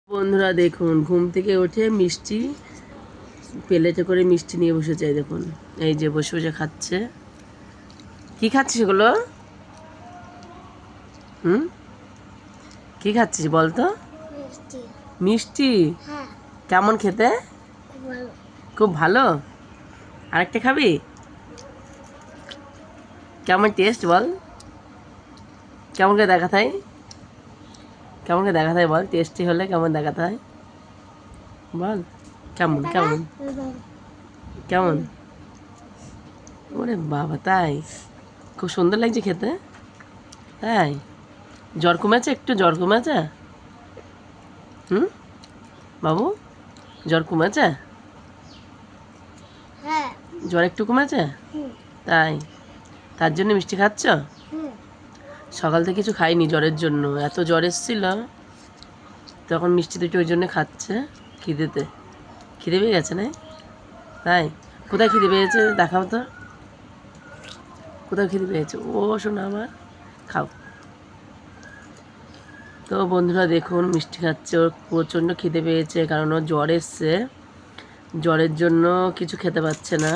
বন্ধুরা দেখুন, ঘুম থেকে উঠে মিষ্টি প্লেটে করে মিষ্টি নিয়ে বসেছে। এই দেখুন, এই যে বসে বসে খাচ্ছে। কি খাচ্ছিস এগুলো? হুম, কি খাচ্ছিস বলতো? মিষ্টি। মিষ্টি? হ্যাঁ, কেমন খেতে? খুব ভালো। খুব ভালো। আরেকটা খাবি? কেমন টেস্ট বল? কেমন করে দেখাতে হয়? কেমন করে দেখাতে হয় বল? টেস্টি হলে কেমন দেখাতে হয় বল? কেমন কেমন কেমন? ওরে বাবা, তাই? খুব সুন্দর লাগছে খেতে। তাই? জ্বর কমেছে? একটু জ্বর কমেছে? হুম বাবু, জ্বর কমেছে? হ্যাঁ। জ্বর একটু কমেছে? হুম। তাই? তার জন্য মিষ্টি খাচ্ছ? হুম। সকাল থেকে কিছু খাইনি জ্বরের জন্য, এত জ্বর এসেছিল। তখন মিষ্টি দুটো ওই জন্য খাচ্ছে খিদেতে। খিদে পেয়ে গেছে না? তাই? কোথায় খিদে পেয়েছে দেখাও তো। কোথায় খিদে পেয়েছে? ও শোনা আমার, খাও। তো বন্ধুরা দেখুন, মিষ্টি খাচ্ছে। ওর প্রচণ্ড খিদে পেয়েছে, কারণ ওর জ্বর এসছে। জ্বরের জন্য কিছু খেতে পাচ্ছে না।